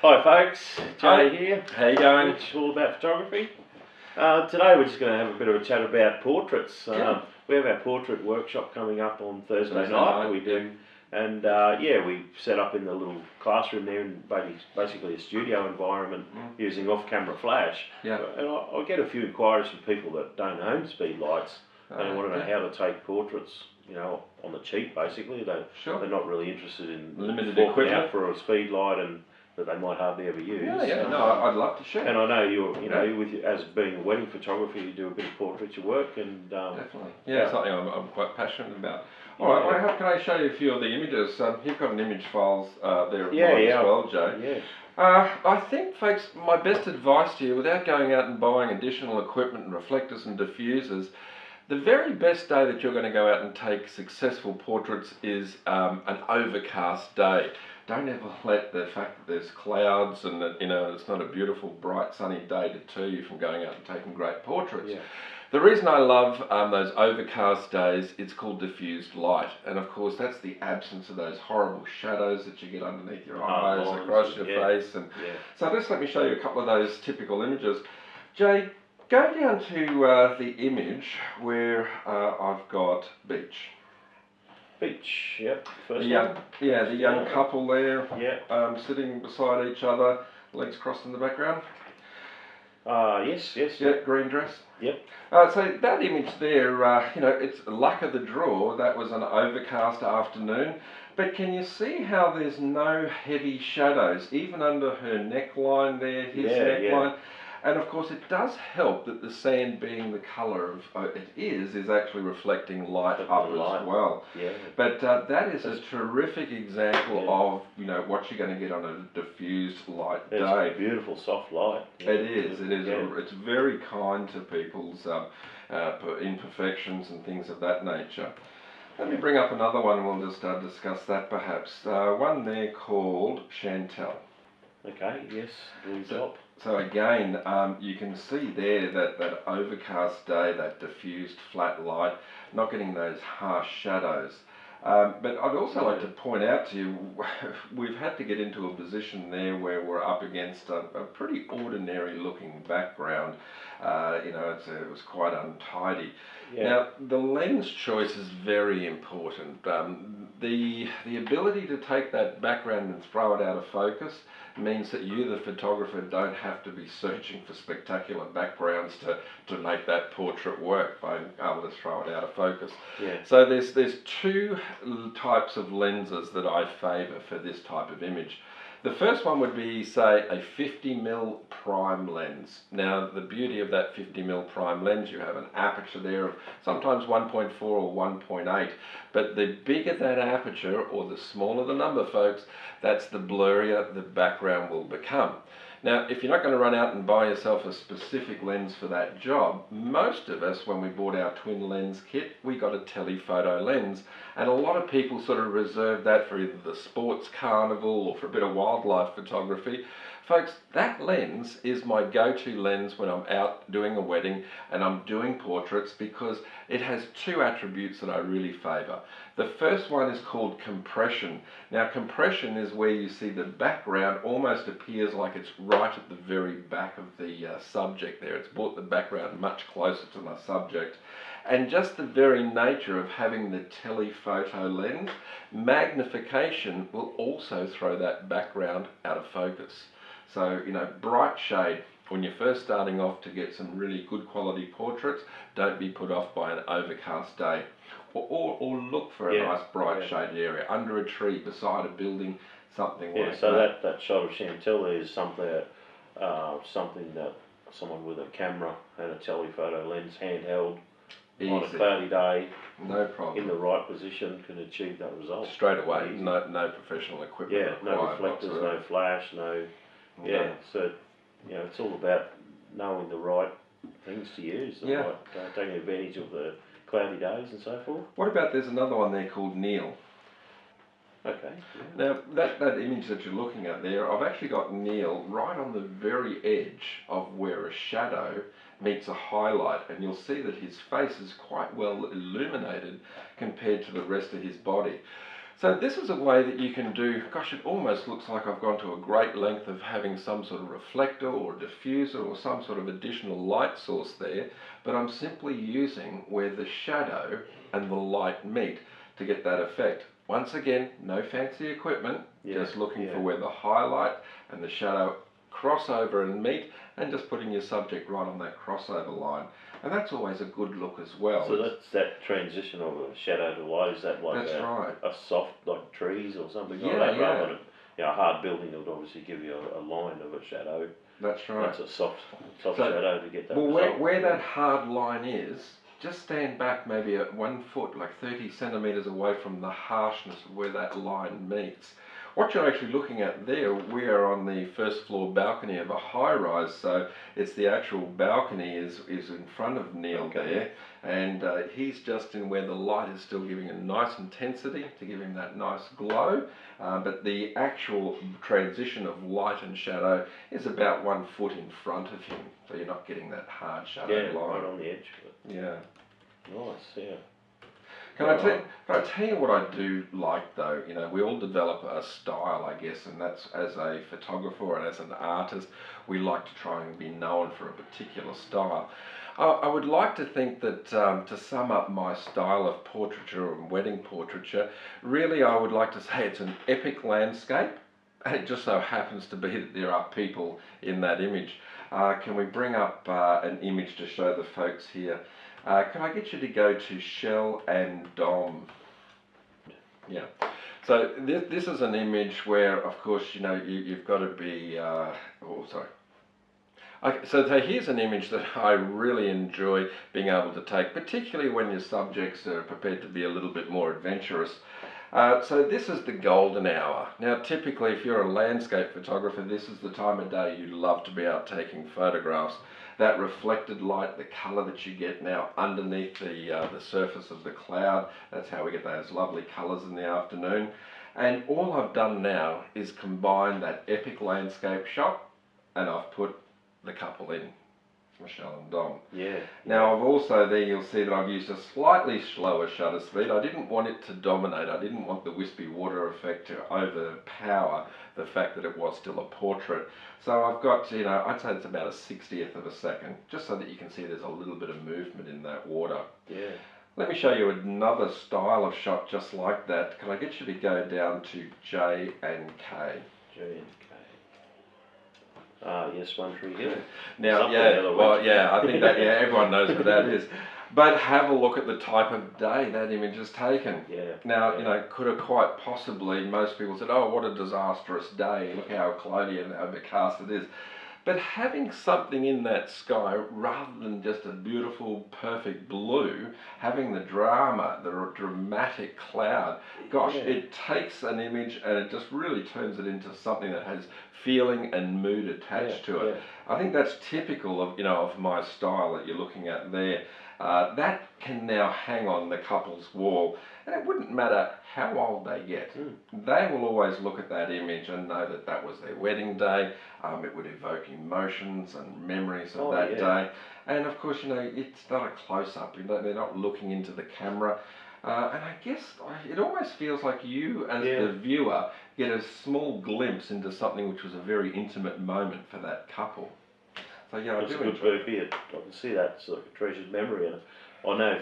Hi folks, Hi. Jay here. How you going? It's all about photography. Today we're just going to have a bit of a chat about portraits. Yeah. We have our portrait workshop coming up on Thursday Thursday night. night, We do, and we set up in the little classroom there in basically a studio environment using off-camera flash. Yeah. And I get a few inquiries from people that don't own speed lights. They want to know how to take portraits, on the cheap basically. They're not really interested in Limited forking equipment out for a speed light and that they might hardly ever use. I'd love to share. And I know as being a wedding photographer, you do a bit of portraiture work, and Definitely. Yeah, something I'm quite passionate about. All right, well, how can I show you a few of the images? You've got an image files there as well, Jay. I think, folks, my best advice to you, without going out and buying additional equipment and reflectors and diffusers, the very best day that you're going to go out and take successful portraits is an overcast day. Don't ever let the fact that there's clouds and that it's not a beautiful, bright, sunny day deter you from going out and taking great portraits. Yeah. The reason I love those overcast days, it's called diffused light, and of course that's the absence of those horrible shadows that you get underneath your eyes, across your face, and so just let me show you a couple of those typical images. Jay, go down to the image where I've got beach. Beach, yep. The young couple there, sitting beside each other, legs crossed in the background. Yes. Yeah, green dress. Yep. So that image there, it's luck of the draw. That was an overcast afternoon. But can you see how there's no heavy shadows, even under her neckline there, his neckline? And of course it does help that the sand, being the colour of it is actually reflecting light up as well. Yeah. But that is a terrific example of what you're going to get on a diffused light day. It's a beautiful soft light. Yeah. It is. It's very kind to people's imperfections and things of that nature. Let me bring up another one and we'll just discuss that perhaps. One there called Chantel. Okay, yes, So again, you can see there that overcast day, that diffused flat light, not getting those harsh shadows. But I'd also like to point out to you, we've had to get into a position there where we're up against a pretty ordinary looking background. It was quite untidy. Yeah. Now, the lens choice is very important. The ability to take that background and throw it out of focus means that you, the photographer, don't have to be searching for spectacular backgrounds to make that portrait work by being able to throw it out of focus. Yeah. So there's two types of lenses that I favour for this type of image. The first one would be, say, a 50mm prime lens. Now, the beauty of that 50mm prime lens, you have an aperture there of sometimes 1.4 or 1.8, but the bigger that aperture, or the smaller the number, folks, that's the blurrier the background will become. Now, if you're not going to run out and buy yourself a specific lens for that job, most of us, when we bought our twin lens kit, we got a telephoto lens, and a lot of people sort of reserve that for either the sports carnival or for a bit of wildlife photography. Folks, that lens is my go-to lens when I'm out doing a wedding and I'm doing portraits, because it has two attributes that I really favour. The first one is called compression. Now, compression is where you see the background almost appears like it's right at the very back of the subject there. It's brought the background much closer to my subject. And just the very nature of having the telephoto lens, magnification will also throw that background out of focus. So, bright shade. When you're first starting off to get some really good quality portraits, don't be put off by an overcast day. Or look for a nice bright shaded area, under a tree, beside a building, something like that. Yeah, so that shot of Chantel is something that someone with a camera and a telephoto lens handheld on a cloudy day, no problem, in the right position, can achieve that result straight away. No professional equipment required. No reflectors, no flash, So it's all about knowing the right things to use, taking advantage of the cloudy days and so forth. What about, there's another one there called Neil. Okay. Now, that image that you're looking at there, I've actually got Neil right on the very edge of where a shadow meets a highlight, and you'll see that his face is quite well illuminated compared to the rest of his body. So this is a way that you can do, gosh, it almost looks like I've gone to a great length of having some sort of reflector or diffuser or some sort of additional light source there, but I'm simply using where the shadow and the light meet to get that effect. Once again, no fancy equipment, just looking for where the highlight and the shadow cross over and meet, and just putting your subject right on that crossover line. And that's always a good look as well. So that's that transition of a shadow to light. Is that like a soft, like trees or something like that? Rather than a hard building that would obviously give you a line of a shadow. That's right. That's a soft shadow to get that result. Well, where that hard line is, just stand back maybe at 1 foot, like 30 centimetres away from the harshness of where that line meets. What you're actually looking at there, we are on the first floor balcony of a high rise, so it's the actual balcony is in front of Neil there, and he's just in where the light is still giving a nice intensity to give him that nice glow, but the actual transition of light and shadow is about 1 foot in front of him, so you're not getting that hard shadow line. Right on the edge. Yeah. Nice, yeah. Can I tell you what I do like though? You know, we all develop a style, I guess, and that's as a photographer and as an artist, we like to try and be known for a particular style. I would like to think that to sum up my style of portraiture and wedding portraiture, really I would like to say it's an epic landscape, and it just so happens to be that there are people in that image. Can we bring up an image to show the folks here? Can I get you to go to Shell and Dom? Yeah. So this is an image where, of course, you know, you've got to be. Oh, sorry. Okay, so here's an image that I really enjoy being able to take, particularly when your subjects are prepared to be a little bit more adventurous. So this is the golden hour. Now typically if you're a landscape photographer, this is the time of day you love to be out taking photographs. That reflected light, the colour that you get now underneath the surface of the cloud, that's how we get those lovely colours in the afternoon. And all I've done now is combine that epic landscape shot, and I've put the couple in, Michelle and Dom. Yeah. Now I've also, there you'll see that I've used a slightly slower shutter speed. I didn't want it to dominate. I didn't want the wispy water effect to overpower the fact that it was still a portrait. So I've got, you know, I'd say it's about a 60th of a second, just so that you can see there's a little bit of movement in that water. Yeah. Let me show you another style of shot just like that. Can I get you to go down to J and K? J and K. Yes, One Tree Hill. Now, I think that, everyone knows what that is. But have a look at the type of day that image is taken. Yeah. Now, you know, could have quite possibly, most people said, oh, what a disastrous day, look how cloudy and overcast it is. But having something in that sky, rather than just a beautiful, perfect blue, having the drama, the dramatic cloud, gosh, it takes an image and it just really turns it into something that has feeling and mood attached to it. I think that's typical of, you know, of my style that you're looking at there. That can now hang on the couple's wall, and it wouldn't matter how old they get. They will always look at that image and know that that was their wedding day. It would evoke emotions and memories of that day. And of course, you know, it's not a close-up. You know, they're not looking into the camera. And I guess it almost feels like you, as the viewer, get a small glimpse into something which was a very intimate moment for that couple. So yeah, It's a good movie. I can see that sort of treasured memory, and I know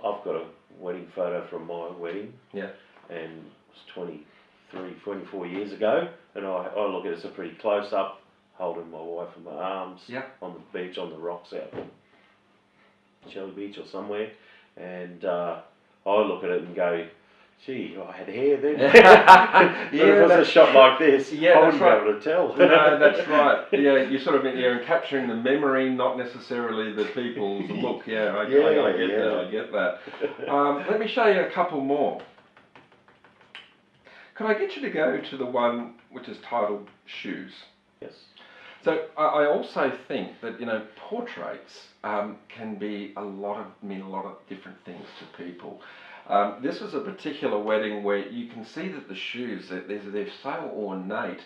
I've got a wedding photo from my wedding. Yeah. And it's 24 years ago, and I look at it as a pretty close up, holding my wife in my arms on the beach, on the rocks out in Shelley Beach or somewhere, and I look at it and go, gee, I had hair then. But if it was a shot like this, I wouldn't be able to tell. No, that's right. Yeah, you're sort of capturing the memory, not necessarily the people's look. I get that. Let me show you a couple more. Could I get you to go to the one which is titled Shoes? Yes. So I also think that, you know, portraits can mean a lot of different things to people. This was a particular wedding where you can see that the shoes, they're so ornate,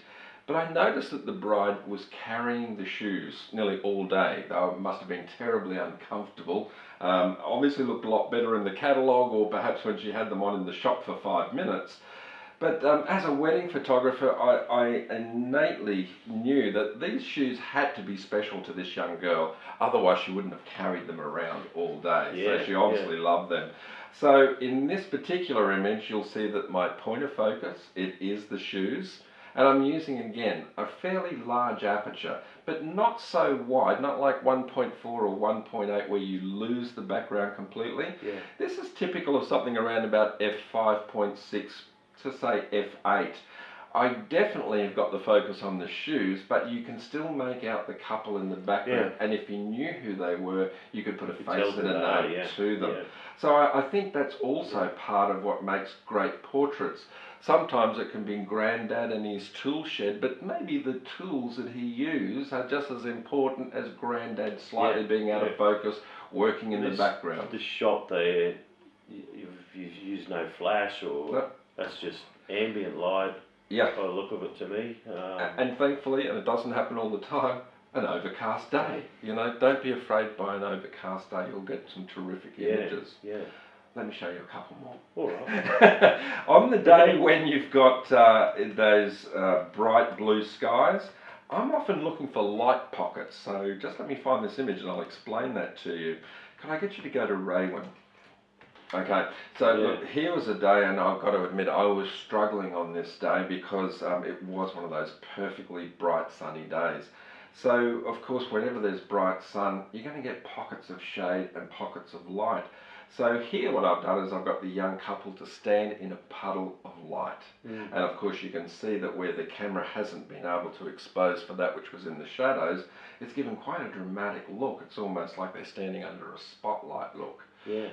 but I noticed that the bride was carrying the shoes nearly all day. They must have been terribly uncomfortable. Obviously looked a lot better in the catalogue, or perhaps when she had them on in the shop for 5 minutes. But as a wedding photographer, I innately knew that these shoes had to be special to this young girl. Otherwise, she wouldn't have carried them around all day. Yeah, so she obviously loved them. So in this particular image, you'll see that my point of focus, it is the shoes. And I'm using, again, a fairly large aperture, but not so wide, not like 1.4 or 1.8 where you lose the background completely. Yeah. This is typical of something around about f5.6 to say f8. I definitely have got the focus on the shoes, but you can still make out the couple in the background. Yeah. And if you knew who they were, you could put a face and a name to them. Yeah. So I think that's also part of what makes great portraits. Sometimes it can be Grandad and his tool shed, but maybe the tools that he used are just as important as Grandad slightly being out of focus, working in the background. The shot there, you've used no flash or that's just ambient light. Yeah. By the look of it to me. And thankfully, and it doesn't happen all the time, an overcast day. You know, don't be afraid by an overcast day, you'll get some terrific images. Yeah. Let me show you a couple more. All right. On the day when you've got those bright blue skies, I'm often looking for light pockets. So just let me find this image and I'll explain that to you. Can I get you to go to Raywin? Okay, so look, here was a day, and I've got to admit I was struggling on this day because it was one of those perfectly bright sunny days. So of course whenever there's bright sun, you're going to get pockets of shade and pockets of light. So here what I've done is I've got the young couple to stand in a puddle of light. And of course you can see that where the camera hasn't been able to expose for that which was in the shadows, it's given quite a dramatic look. It's almost like they're standing under a spotlight look.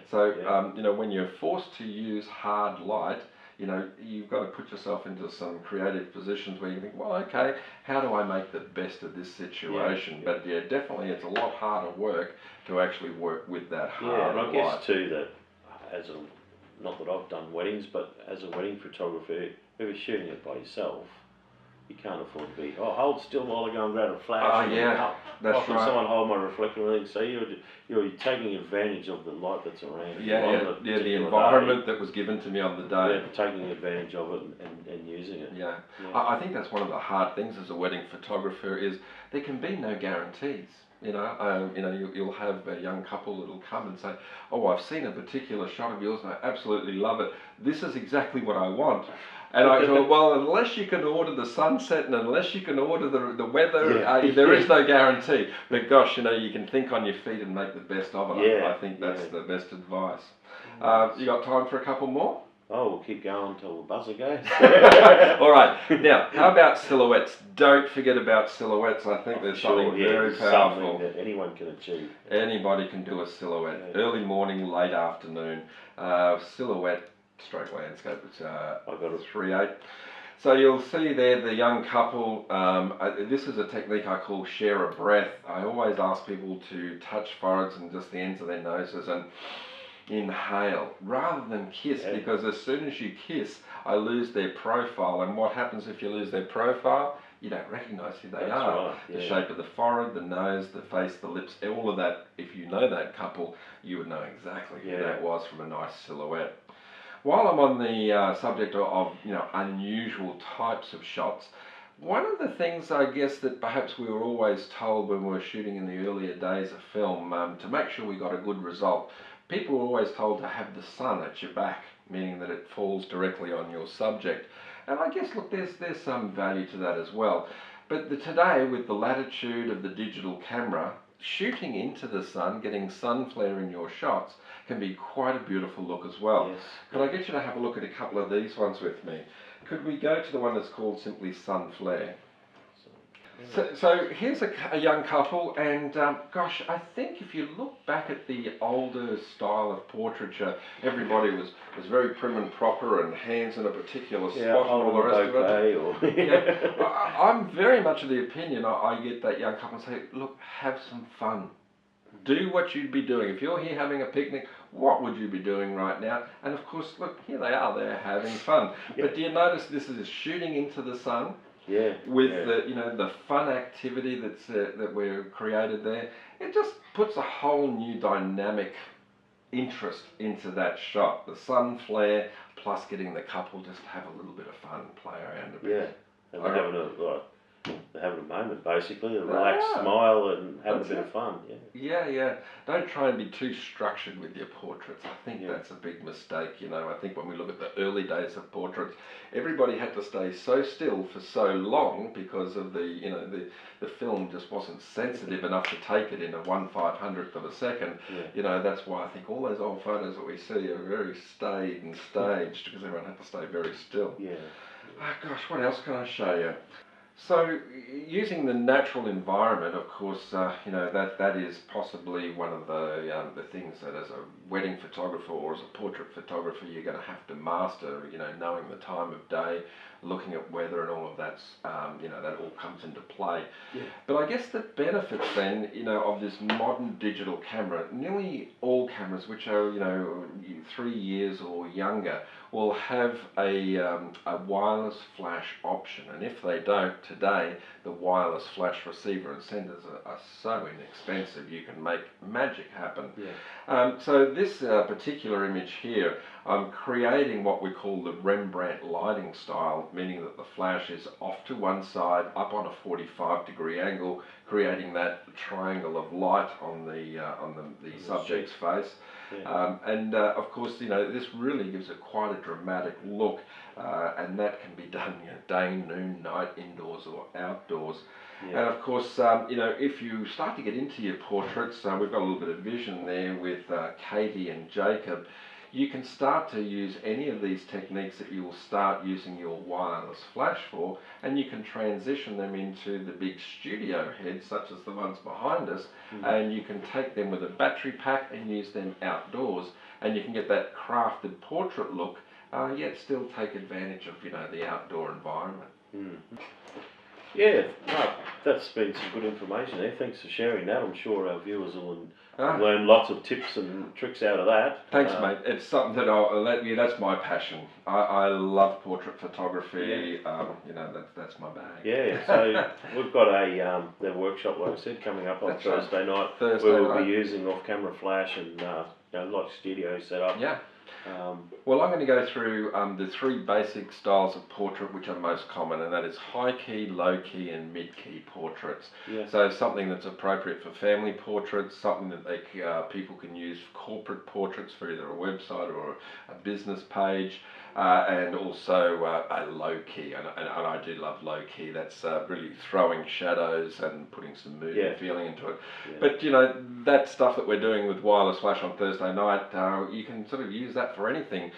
So, you know, when you're forced to use hard light, you know, you've got to put yourself into some creative positions where you think, well, okay, how do I make the best of this situation? But yeah, definitely it's a lot harder work to actually work with that hard light. And I guess too that, not that I've done weddings, but as a wedding photographer, if you're shooting it by yourself, you can't afford to be, hold still while I go and grab a flash. That's can right. someone hold my reflector and everything? So you're taking advantage of the light that's around. The environment that was given to me on the day. Taking advantage of it and using it. I think that's one of the hard things as a wedding photographer is there can be no guarantees. You know, you'll have a young couple that'll come and say, oh, I've seen a particular shot of yours and I absolutely love it. This is exactly what I want. And I thought, well, unless you can order the sunset and unless you can order the weather, there is no guarantee. But gosh, you know, you can think on your feet and make the best of it. I think that's the best advice. You got time for a couple more? Oh, we'll keep going until the buzzer goes. All right. Now, how about silhouettes? Don't forget about silhouettes. I think there's something very powerful. Something that anyone can achieve. Anybody can do a silhouette. Early morning, late afternoon. Silhouette stroke landscape. It's I got it. 3/8. So you'll see there the young couple. This is a technique I call share a breath. I always ask people to touch foreheads and just the ends of their noses and inhale rather than kiss, because as soon as you kiss, I lose their profile. And what happens if you lose their profile? You don't recognise who they are. Right, the shape of the forehead, the nose, the face, the lips, all of that. If you know that couple, you would know exactly who that was from a nice silhouette. While I'm on the subject of unusual types of shots, one of the things I guess that perhaps we were always told when we were shooting in the earlier days of film, to make sure we got a good result, people were always told to have the sun at your back, meaning that it falls directly on your subject. And I guess, look, there's some value to that as well. But today, with the latitude of the digital camera, shooting into the sun, getting sun flare in your shots, can be quite a beautiful look as well. Yes. Could I get you to have a look at a couple of these ones with me? Could we go to the one that's called simply Sun Flare? So here's a young couple, and gosh, I think if you look back at the older style of portraiture, everybody was very prim and proper and hands in a particular spot and all the rest of it. I'm very much of the opinion I get that young couple and say, look, have some fun. Do what you'd be doing. If you're here having a picnic, what would you be doing right now? And of course, look, here they are, they're having fun. But do you notice this is shooting into the sun? With the fun activity that we're created there, it just puts a whole new dynamic interest into that shot. The sun flare plus getting the couple just to have a little bit of fun, play around a bit. Yeah, and they're having a moment basically, a relaxed smile and having a bit of fun. Yeah. Don't try and be too structured with your portraits. I think that's a big mistake. I think when we look at the early days of portraits, everybody had to stay so still for so long because of the film just wasn't sensitive enough to take it in a 1/500th of a second. That's why I think all those old photos that we see are very staid and staged because everyone had to stay very still. Oh gosh, what else can I show you? So, using the natural environment, of course, that is possibly one of the things that as a wedding photographer or as a portrait photographer you're going to have to master. Knowing the time of day, looking at weather, and all of that's that all comes into play. But I guess the benefits then, of this modern digital camera, nearly all cameras which are 3 years or younger will have a wireless flash option, and if they don't today, the wireless flash receiver and senders are so inexpensive you can make magic happen. So this particular image here, I'm creating what we call the Rembrandt lighting style, meaning that the flash is off to one side, up on a 45-degree angle, creating that triangle of light on the subject's face. Of course, this really gives it quite a dramatic look, and that can be done day, noon, night, indoors or outdoors. And of course, if you start to get into your portraits, we've got a little bit of vision there with Katie and Jacob. You can start to use any of these techniques that you will start using your wireless flash for, and you can transition them into the big studio heads such as the ones behind us, and you can take them with a battery pack and use them outdoors, and you can get that crafted portrait look, yet still take advantage of the outdoor environment. Yeah, no, that's been some good information there. Thanks for sharing that. I'm sure our viewers will learn lots of tips and tricks out of that. Thanks, mate. It's something that that's my passion. I love portrait photography. That's my bag. Yeah, so we've got the workshop, like I said, coming up on Thursday night. Where we'll be using off-camera flash and like studio setup. Well, I'm going to go through the 3 basic styles of portrait which are most common, and that is high key, low key and mid key portraits. So something that's appropriate for family portraits, something that people can use for corporate portraits for either a website or a business page, and also a low key, and I do love low key. That's really throwing shadows and putting some mood and feeling into it. But that stuff that we're doing with wireless flash on Thursday night, you can sort of use that for anything.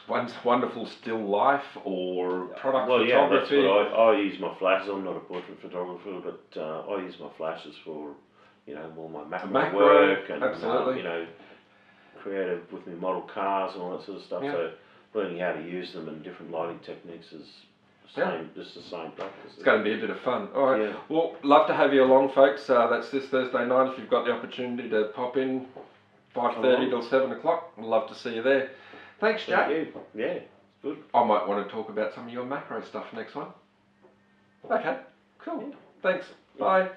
One's wonderful still life or product photography. Yeah, that's what I use my flashes. I'm not a portrait photographer, but I use my flashes for more my macro work and creative with my model cars and all that sort of stuff. So learning how to use them and different lighting techniques is just the same practice. It's going to be a bit of fun. All right. Well, love to have you along, folks. That's this Thursday night. If you've got the opportunity to pop in, 5:30 till 7 o'clock. I'd love to see you there. Thanks, Jack. Thank you. Yeah, it's good. I might want to talk about some of your macro stuff next one. Okay, cool. Thanks. Bye.